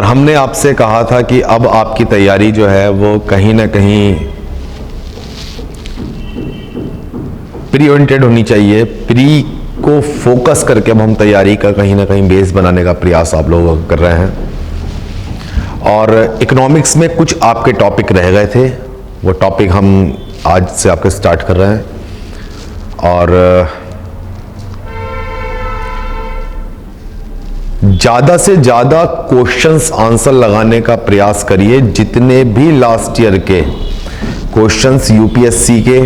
और हमने आपसे कहा था कि अब आपकी तैयारी जो है वो कहीं ना कहीं प्री ओरिएंटेड होनी चाहिए। प्री को फोकस करके अब हम तैयारी का कहीं ना कहीं बेस बनाने का प्रयास आप लोग कर रहे हैं। और इकोनॉमिक्स में कुछ आपके टॉपिक रह गए थे, वो टॉपिक हम आज से आपके स्टार्ट कर रहे हैं। और ज़्यादा से ज़्यादा क्वेश्चंस आंसर लगाने का प्रयास करिए। जितने भी लास्ट ईयर के क्वेश्चंस यूपीएससी के,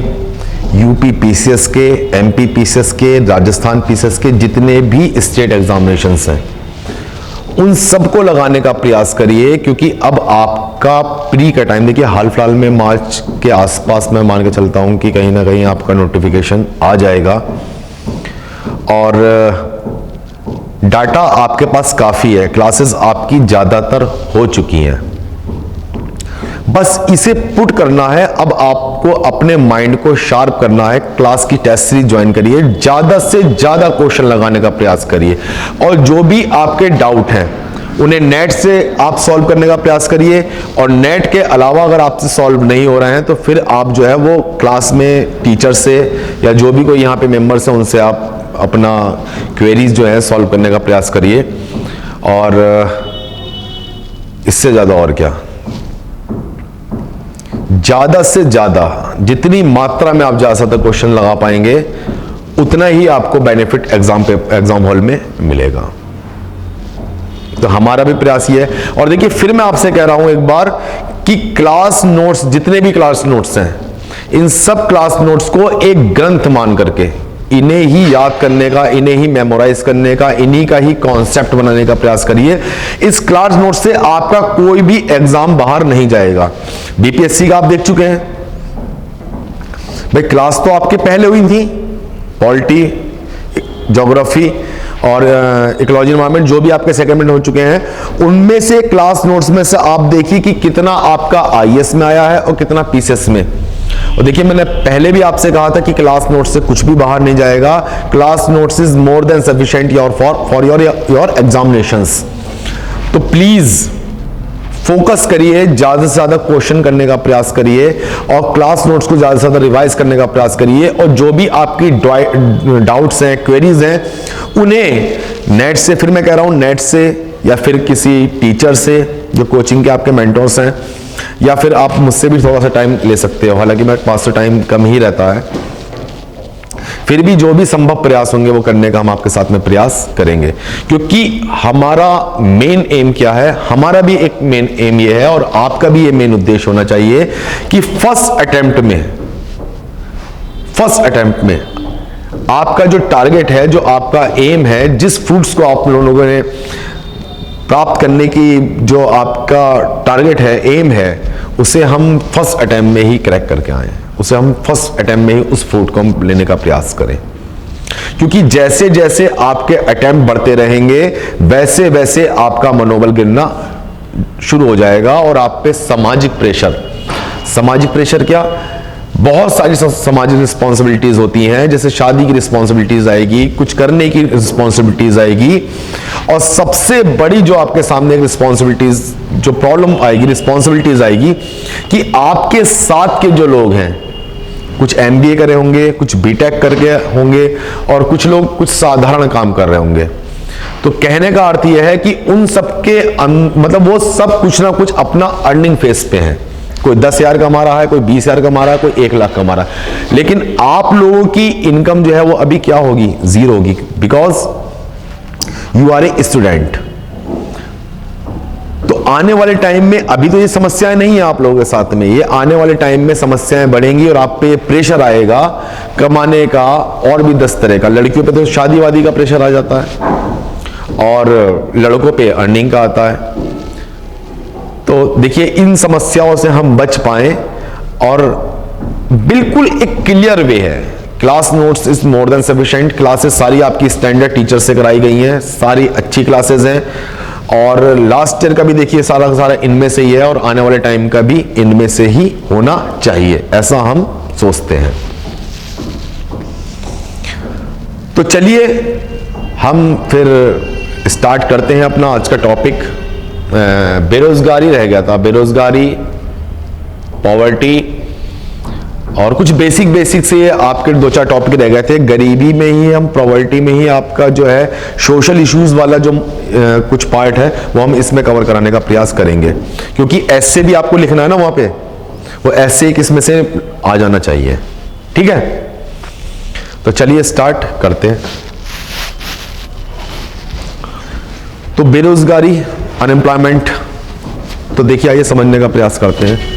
यूपी पीसीएस के, एमपी पीसीएस के, राजस्थान पीसीएस के, जितने भी स्टेट एग्जामिनेशंस हैं उन सबको लगाने का प्रयास करिए। क्योंकि अब आपका प्री का टाइम, देखिए हाल फिलहाल में मार्च के आसपास मैं मान के चलता हूं कि कहीं ना कहीं आपका नोटिफिकेशन आ जाएगा। और डाटा आपके पास काफ़ी है, क्लासेस आपकी ज़्यादातर हो चुकी हैं, बस इसे पुट करना है। अब आपको अपने माइंड को शार्प करना है। क्लास की टेस्ट सीरीज ज्वाइन करिए, ज़्यादा से ज़्यादा क्वेश्चन लगाने का प्रयास करिए। और जो भी आपके डाउट हैं उन्हें नेट से आप सॉल्व करने का प्रयास करिए। और नेट के अलावा अगर आपसे सॉल्व नहीं हो रहे हैं तो फिर आप जो है वो क्लास में टीचर से या जो भी कोई यहाँ पे मेंबर्स हैं उनसे आप अपना क्वेरीज जो है सॉल्व करने का प्रयास करिए। और इससे ज़्यादा और क्या, ज़्यादा से ज़्यादा जितनी मात्रा में आप ज़्यादा से ज़्यादा क्वेश्चन लगा पाएंगे उतना ही आपको बेनिफिट एग्जाम हॉल में मिलेगा। तो हमारा भी प्रयास ये है। और देखिए फिर मैं आपसे कह रहा हूं एक बार कि क्लास नोट्स, जितने भी क्लास नोट्स हैं, इन सब क्लास नोट्स को एक ग्रंथ मान करके इन्हें ही याद करने का, इन्हें ही मेमोराइज करने का, इन्हीं का ही कॉन्सेप्ट बनाने का प्रयास करिए। इस क्लास नोट से आपका कोई भी एग्जाम बाहर नहीं जाएगा। बीपीएससी का आप देख चुके हैं भाई, क्लास तो आपके पहले हुई थी, पॉलिटी, ज्योग्राफी और इकोलॉजी एनवायरनमेंट, जो भी आपके सेगमेंट हो चुके हैं, उनमें से क्लास नोट्स में से आप देखिए कि कितना आपका आईएएस में आया है और कितना पीसीएस में। और देखिए मैंने पहले भी आपसे कहा था कि क्लास नोट्स से कुछ भी बाहर नहीं जाएगा। Class notes is more than sufficient for your examinations. तो प्लीज फोकस करिए, ज्यादा से ज्यादा क्वेश्चन करने का प्रयास करिए और क्लास नोट्स को ज्यादा से ज्यादा रिवाइज करने का प्रयास करिए। और जो भी आपकी डाउट्स हैं, क्वेरीज हैं, उन्हें नेट से, फिर मैं कह रहा हूं नेट से या फिर किसी टीचर से जो कोचिंग के आपके मेंटर्स हैं, या फिर आप मुझसे भी थोड़ा सा टाइम ले सकते हो। हालांकि मेरे पास तो टाइम कम ही रहता है, फिर भी जो भी संभव प्रयास होंगे वो करने का हम आपके साथ में प्रयास करेंगे। क्योंकि हमारा मेन एम क्या है, हमारा भी एक मेन एम ये है और आपका भी ये मेन उद्देश्य होना चाहिए कि फर्स्ट अटेम्प्ट में आपका जो टारगेट है, जो आपका एम है, जिस फ्रूट्स को आप लोगों ने प्राप्त करने की जो आपका टारगेट है, एम है, उसे हम फर्स्ट अटेम्प्ट में ही क्रैक करके आए, उसे हम फर्स्ट अटेम्प्ट में ही उस फ्रूट को हम लेने का प्रयास करें। क्योंकि जैसे जैसे आपके अटेम्प्ट बढ़ते रहेंगे वैसे वैसे आपका मनोबल गिरना शुरू हो जाएगा। और आप पे सामाजिक प्रेशर क्या, बहुत सारी सामाजिक रिस्पॉन्सिबिलिटीज होती हैं, जैसे शादी की रिस्पॉन्सिबिलिटीज आएगी, कुछ करने की रिस्पॉन्सिबिलिटीज आएगी। और सबसे बड़ी जो आपके सामने रिस्पॉन्सिबिलिटीज, जो प्रॉब्लम आएगी, रिस्पॉन्सिबिलिटीज आएगी कि आपके साथ के जो लोग हैं, कुछ एमबीए करे होंगे, कुछ बीटेक करके होंगे और कुछ लोग कुछ साधारण काम कर रहे होंगे। तो कहने का अर्थ यह है कि उन सबके मतलब वो सब कुछ ना कुछ अपना अर्निंग फेस पे हैं। कोई 10,000 कमा रहा है, कोई 20,000 कमा रहा है, कोई 1 लाख कमा रहा है। लेकिन आप लोगों की इनकम जो है वो अभी क्या होगी, जीरो होगी, because you are a student. तो आने वाले टाइम में, अभी तो ये समस्याएं नहीं है आप लोगों के साथ में, ये आने वाले टाइम में समस्याएं बढ़ेंगी और आप पे प्रेशर आएगा कमाने का, और भी 10 तरह का। लड़कियों पे तो शादी वादी का प्रेशर आ जाता है और लड़कों पे अर्निंग का आता है। तो देखिए इन समस्याओं से हम बच पाएं और बिल्कुल एक क्लियर वे है। Class notes is more than sufficient. Classes सारी आपकी स्टैंडर्ड टीचर से कराई गई हैं, सारी अच्छी क्लासेस हैं। और लास्ट ईयर का भी देखिए सारा का सारा इनमें से ही है और आने वाले टाइम का भी इनमें से ही होना चाहिए, ऐसा हम सोचते हैं। तो चलिए हम फिर स्टार्ट करते हैं अपना आज का टॉपिक। बेरोजगारी रह गया था, बेरोजगारी, पॉवर्टी, और कुछ बेसिक से आपके 2-4 टॉपिक रह गए थे। गरीबी में ही हम, पॉवर्टी में ही आपका जो है सोशल इश्यूज वाला जो कुछ पार्ट है वो हम इसमें कवर कराने का प्रयास करेंगे, क्योंकि ऐसे भी आपको लिखना है ना वहां पे, वो ऐसे एक इसमें से आ जाना चाहिए। ठीक है, तो चलिए स्टार्ट करते हैं। तो बेरोजगारी, अनएम्प्लॉयमेंट, तो देखिए आइए समझने का प्रयास करते हैं।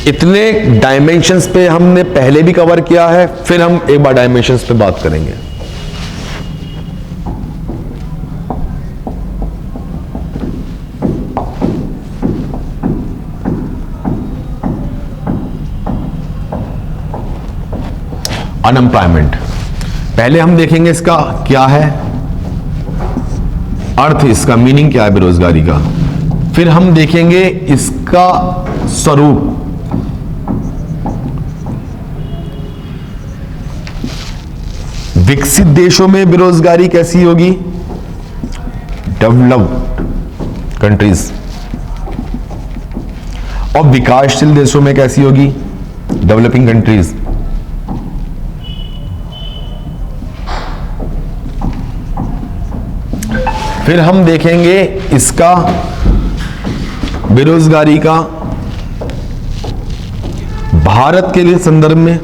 इतने डायमेंशंस पे हमने पहले भी कवर किया है, फिर हम एक बार डायमेंशंस पे बात करेंगे। अनएम्प्लॉयमेंट, पहले हम देखेंगे इसका क्या है, अर्थ, इसका मीनिंग क्या है बेरोजगारी का। फिर हम देखेंगे इसका स्वरूप, विकसित देशों में बेरोजगारी कैसी होगी, डेवलप्ड कंट्रीज, और विकासशील देशों में कैसी होगी, डेवलपिंग कंट्रीज। फिर हम देखेंगे इसका बेरोजगारी का भारत के लिए संदर्भ में,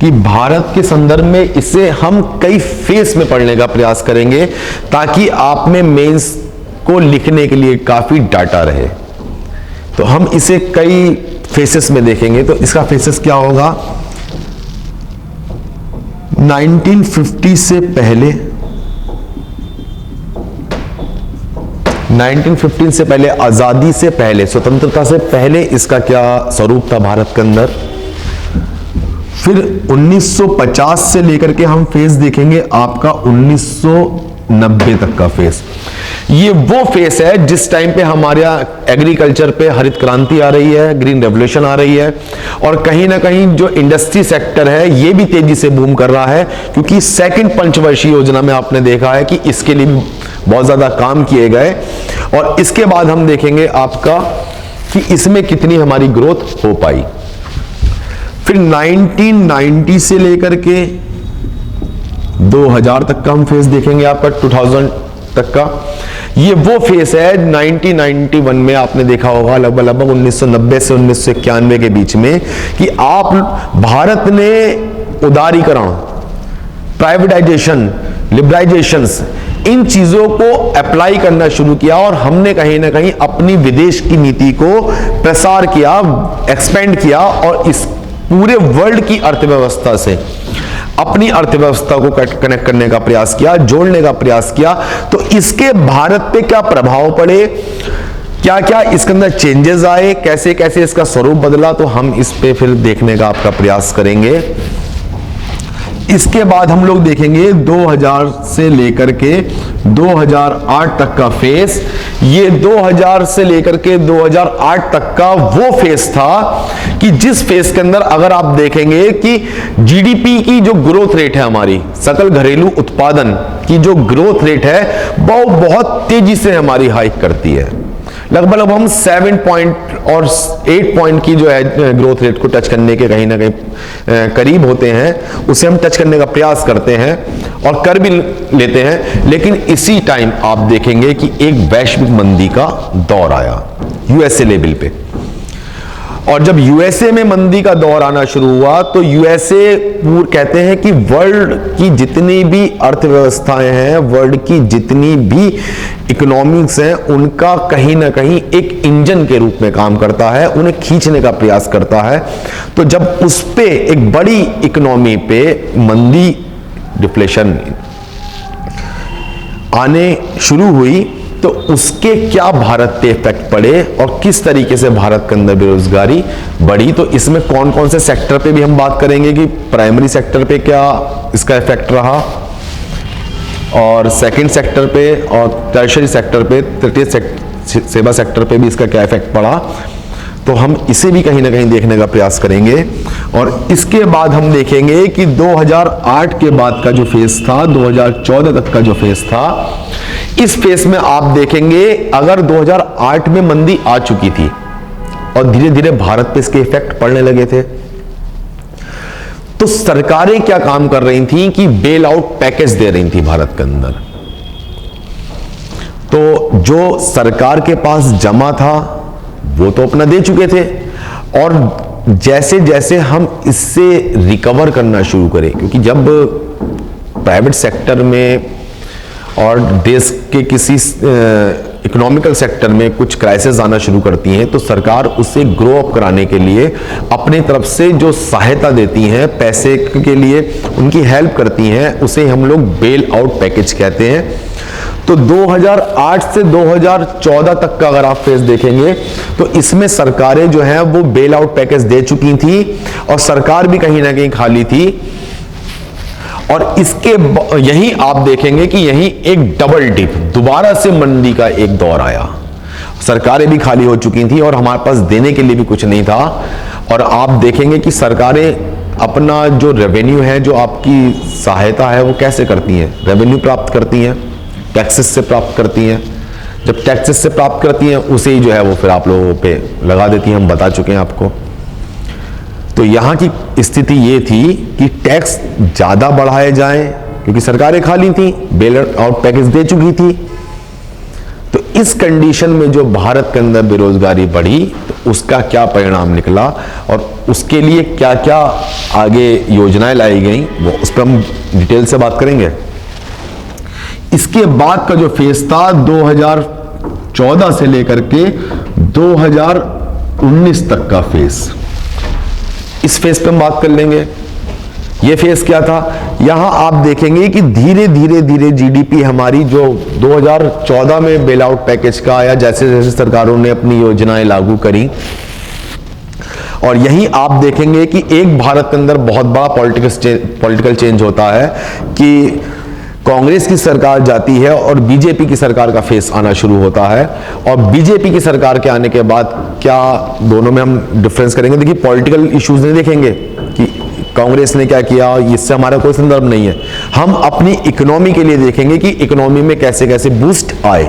कि भारत के संदर्भ में इसे हम कई फेस में पढ़ने का प्रयास करेंगे, ताकि आप में मेंस को लिखने के लिए काफी डाटा रहे। तो हम इसे कई फेसेस में देखेंगे। तो इसका फेसेस क्या होगा, 1950 से पहले, 1915 से पहले, आजादी से पहले, स्वतंत्रता से पहले इसका क्या स्वरूप था भारत के अंदर। फिर 1950 से लेकर के हम फेस देखेंगे आपका 1990 तक का फेस। ये वो फेस है जिस टाइम पे हमारे एग्रीकल्चर पे हरित क्रांति आ रही है, ग्रीन रेवोल्यूशन आ रही है, और कहीं ना कहीं जो इंडस्ट्री सेक्टर है ये भी तेजी से बूम कर रहा है, क्योंकि सेकंड पंचवर्षीय योजना में आपने देखा है कि इसके लिए भी बहुत ज्यादा काम किए गए। और इसके बाद हम देखेंगे आपका कि इसमें कितनी हमारी ग्रोथ हो पाई। फिर 1990 से लेकर के 2000 तक का हम फेस देखेंगे, आपका 2000 तक का। ये वो फेस है 1991 में आपने देखा होगा, लगभग 1990 से 1991 के बीच में, कि आप भारत ने उदारीकरण, प्राइवेटाइजेशन, लिबरलाइजेशंस, इन चीजों को अप्लाई करना शुरू किया, और हमने कहीं ना कहीं अपनी विदेश की नीति को प्रसार किया, एक्सपेंड किया, और इस पूरे वर्ल्ड की अर्थव्यवस्था से अपनी अर्थव्यवस्था को कनेक्ट करने का प्रयास किया, जोड़ने का प्रयास किया। तो इसके भारत पे क्या प्रभाव पड़े, क्या क्या इसके अंदर चेंजेस आए, कैसे कैसे इसका स्वरूप बदला, तो हम इस पे फिर देखने का आपका प्रयास करेंगे। इसके बाद हम लोग देखेंगे 2000 से लेकर के 2008 तक का फेस। ये 2000 से लेकर के 2008 तक का वो फेस था कि जिस फेस के अंदर अगर आप देखेंगे कि जीडीपी की जो ग्रोथ रेट है, हमारी सकल घरेलू उत्पादन की जो ग्रोथ रेट है, वो बहुत तेजी से हमारी हाइक करती है। लगभग हम 7 पॉइंट और 8 पॉइंट की जो है ग्रोथ रेट को टच करने के कहीं ना कहीं करीब होते हैं, उसे हम टच करने का प्रयास करते हैं और कर भी लेते हैं। लेकिन इसी टाइम आप देखेंगे कि एक वैश्विक मंदी का दौर आया यूएसए लेवल पे, और जब यूएसए में मंदी का दौर आना शुरू हुआ तो यूएसए कहते हैं कि वर्ल्ड की जितनी भी अर्थव्यवस्थाएं हैं, वर्ल्ड की जितनी भी इकोनॉमिक्स हैं, उनका कहीं ना कहीं एक इंजन के रूप में काम करता है, उन्हें खींचने का प्रयास करता है। तो जब उस पे एक बड़ी इकोनॉमी पे मंदी, डिफ्लेशन आने शुरू हुई, तो उसके क्या भारत पे इफेक्ट पड़े और किस तरीके से भारत के अंदर बेरोजगारी बढ़ी। तो इसमें कौन कौन से सेक्टर पे भी हम बात करेंगे कि प्राइमरी सेक्टर पे क्या इसका इफेक्ट रहा, और सेकंड सेक्टर पे और टर्शियरी सेक्टर पे, तृतीय सेवा सेक्टर पे भी इसका क्या इफेक्ट पड़ा। तो हम इसे भी कहीं ना कहीं देखने का प्रयास करेंगे। और इसके बाद हम देखेंगे कि 2008 के बाद का जो फेज था, 2014 तक का जो फेज था, इस फेस में आप देखेंगे अगर 2008 में मंदी आ चुकी थी और धीरे धीरे भारत पे इसके इफेक्ट पड़ने लगे थे, तो सरकारें क्या काम कर रही थी कि बेल आउट पैकेज दे रही थी भारत के अंदर। तो जो सरकार के पास जमा था वो तो अपना दे चुके थे, और जैसे जैसे हम इससे रिकवर करना शुरू करें, क्योंकि जब प्राइवेट सेक्टर में और देश के किसी इकोनॉमिकल सेक्टर में कुछ क्राइसिस आना शुरू करती हैं, तो सरकार उसे ग्रो अप कराने के लिए अपने तरफ से जो सहायता देती हैं, पैसे के लिए उनकी हेल्प करती हैं, उसे हम लोग बेल आउट पैकेज कहते हैं। तो 2008 से 2014 तक का अगर आप फेज देखेंगे तो इसमें सरकारें जो हैं वो बेल आउट पैकेज दे चुकी थी और सरकार भी कहीं ना कहीं खाली थी। और इसके यही आप देखेंगे कि यही एक डबल डिप, दोबारा से मंदी का एक दौर आया, सरकारें भी खाली हो चुकी थी और हमारे पास देने के लिए भी कुछ नहीं था। और आप देखेंगे कि सरकारें अपना जो रेवेन्यू है, जो आपकी सहायता है, वो कैसे करती हैं? रेवेन्यू प्राप्त करती हैं, टैक्सेस से प्राप्त करती हैं। जब टैक्सेस से प्राप्त करती हैं उसे ही जो है वो फिर आप लोगों पे लगा देती हैं, हम बता चुके हैं आपको। तो यहां की स्थिति ये थी कि टैक्स ज्यादा बढ़ाए जाएं क्योंकि सरकारें खाली थी, बेल आउट पैकेज दे चुकी थी। तो इस कंडीशन में जो भारत के अंदर बेरोजगारी बढ़ी, तो उसका क्या परिणाम निकला और उसके लिए क्या क्या आगे योजनाएं लाई गई, वो उस पर हम डिटेल से बात करेंगे। इसके बाद का जो फेज था 2014 से लेकर के 2019 तक का फेज, इस फेज पे हम बात कर लेंगे। ये फेज क्या था? यहां आप देखेंगे कि धीरे धीरे धीरे जीडीपी हमारी जो 2014 में बेल आउट पैकेज का आया, जैसे जैसे सरकारों ने अपनी योजनाएं लागू करी, और यही आप देखेंगे कि एक भारत के अंदर बहुत बड़ा पॉलिटिकल चेंज होता है कि कांग्रेस की सरकार जाती है और बीजेपी की सरकार का फेस आना शुरू होता है। और बीजेपी की सरकार के आने के बाद क्या दोनों में हम डिफरेंस करेंगे। देखिए, पॉलिटिकल इश्यूज नहीं देखेंगे कि कांग्रेस ने क्या किया, इससे हमारा कोई संदर्भ नहीं है। हम अपनी इकोनॉमी के लिए देखेंगे कि इकोनॉमी में कैसे कैसे बूस्ट आए,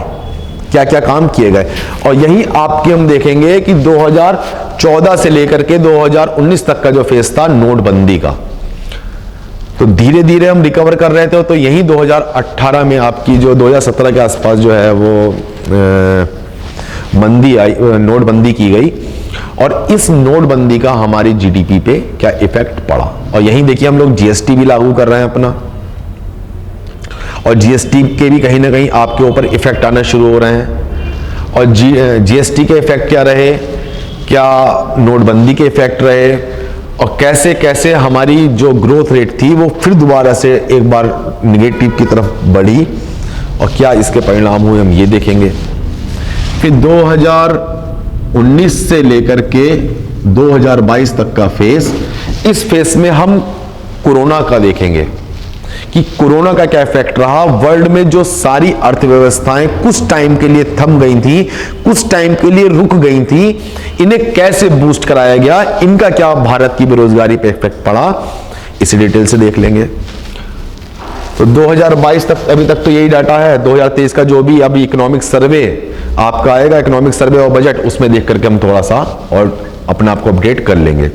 क्या क्या काम किए गए। और यही आपके हम देखेंगे कि 2014 से लेकर के 2019 तक का जो फेस था नोटबंदी का, तो धीरे धीरे हम रिकवर कर रहे थे। तो यही 2018 में आपकी जो 2017 के आसपास जो है वो मंदी आई, नोटबंदी की गई, और इस नोटबंदी का हमारी जीडीपी पे क्या इफेक्ट पड़ा। और यही देखिए हम लोग जीएसटी भी लागू कर रहे हैं अपना, और जीएसटी के भी कहीं ना कहीं आपके ऊपर इफेक्ट आना शुरू हो रहे हैं। और जीएसटी के इफेक्ट क्या रहे, क्या नोटबंदी के इफेक्ट रहे, और कैसे कैसे हमारी जो ग्रोथ रेट थी वो फिर दोबारा से एक बार निगेटिव की तरफ बढ़ी, और क्या इसके परिणाम हुए हम ये देखेंगे। फिर 2019 से लेकर के 2022 तक का फेस, इस फेस में हम कोरोना का देखेंगे कि कोरोना का क्या इफेक्ट रहा। वर्ल्ड में जो सारी अर्थव्यवस्थाएं कुछ टाइम के लिए थम गई थी, कुछ टाइम के लिए रुक गई थी, इन्हें कैसे बूस्ट कराया गया, इनका क्या भारत की बेरोजगारी पे इफेक्ट पड़ा, इसी डिटेल से देख लेंगे। तो 2022 तक अभी तक तो यही डाटा है। 2023 का जो भी अभी इकोनॉमिक सर्वे आपका आएगा, इकोनॉमिक सर्वे और बजट, उसमें देख करके हम थोड़ा सा और अपने आप को अपडेट कर लेंगे।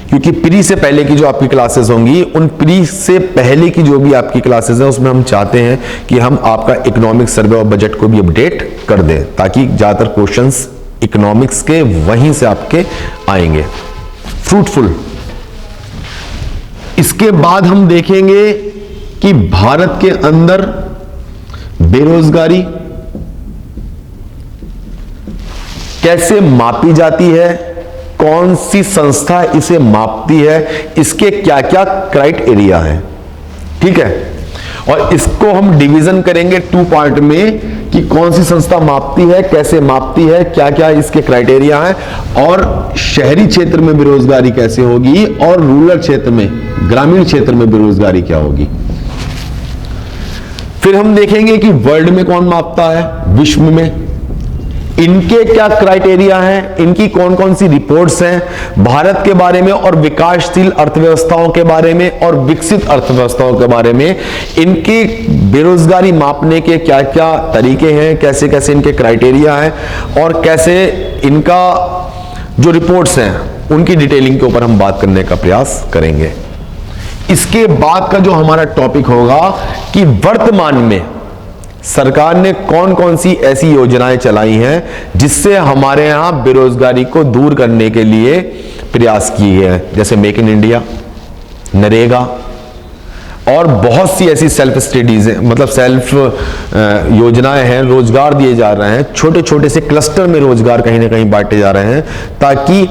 क्योंकि प्री से पहले की जो आपकी क्लासेस होंगी, उन प्री से पहले की जो भी आपकी क्लासेस हैं उसमें हम चाहते हैं कि हम आपका इकोनॉमिक सर्वे और बजट को भी अपडेट कर दें, ताकि ज्यादातर क्वेश्चंस इकोनॉमिक्स के वहीं से आपके आएंगे फ्रूटफुल। इसके बाद हम देखेंगे कि भारत के अंदर बेरोजगारी कैसे मापी जाती है, कौन सी संस्था इसे मापती है, इसके क्या क्या क्राइटेरिया है, ठीक है। और इसको हम डिवीजन करेंगे 2 पार्ट में कि कौन सी संस्था मापती है, कैसे मापती है, क्या क्या इसके क्राइटेरिया है, और शहरी क्षेत्र में बेरोजगारी कैसे होगी और रूरल क्षेत्र में, ग्रामीण क्षेत्र में बेरोजगारी क्या होगी। फिर हम देखेंगे कि वर्ल्ड में कौन मापता है, विश्व में, इनके क्या क्राइटेरिया हैं, इनकी कौन कौन सी रिपोर्ट्स हैं भारत के बारे में और विकासशील अर्थव्यवस्थाओं के बारे में और विकसित अर्थव्यवस्थाओं के बारे में, इनकी बेरोजगारी मापने के क्या क्या तरीके हैं, कैसे कैसे इनके क्राइटेरिया हैं और कैसे इनका जो रिपोर्ट्स हैं उनकी डिटेलिंग के ऊपर हम बात करने का प्रयास करेंगे। इसके बाद का जो हमारा टॉपिक होगा कि वर्तमान में सरकार ने कौन कौन सी ऐसी योजनाएं चलाई हैं जिससे हमारे यहां बेरोजगारी को दूर करने के लिए प्रयास किए हैं, जैसे मेक इन इंडिया, नरेगा और बहुत सी ऐसी सेल्फ स्टडीज हैं, मतलब सेल्फ योजनाएं हैं, रोजगार दिए जा रहे हैं, छोटे छोटे से क्लस्टर में रोजगार कहीं ना कहीं बांटे जा रहे हैं ताकि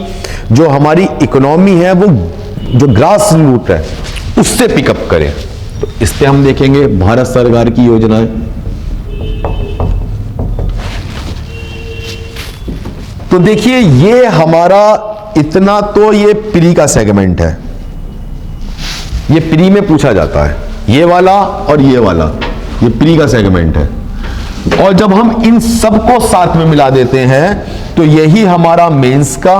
जो हमारी इकोनॉमी है वो जो ग्रास रूट है उससे पिकअप करें। तो इस पे हम देखेंगे भारत सरकार की योजनाएं। तो देखिए ये हमारा इतना तो ये प्री का सेगमेंट है, ये प्री में पूछा जाता है, ये वाला और ये वाला, ये प्री का सेगमेंट है। और जब हम इन सबको साथ में मिला देते हैं तो यही हमारा मेंस का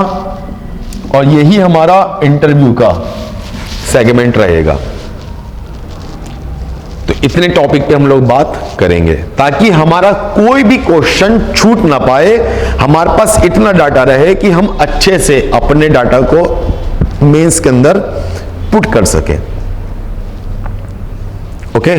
और यही हमारा इंटरव्यू का सेगमेंट रहेगा। तो इतने टॉपिक पे हम लोग बात करेंगे ताकि हमारा कोई भी क्वेश्चन छूट ना पाए, हमारे पास इतना डाटा रहे कि हम अच्छे से अपने डाटा को मेंस के अंदर पुट कर सकें। ओके।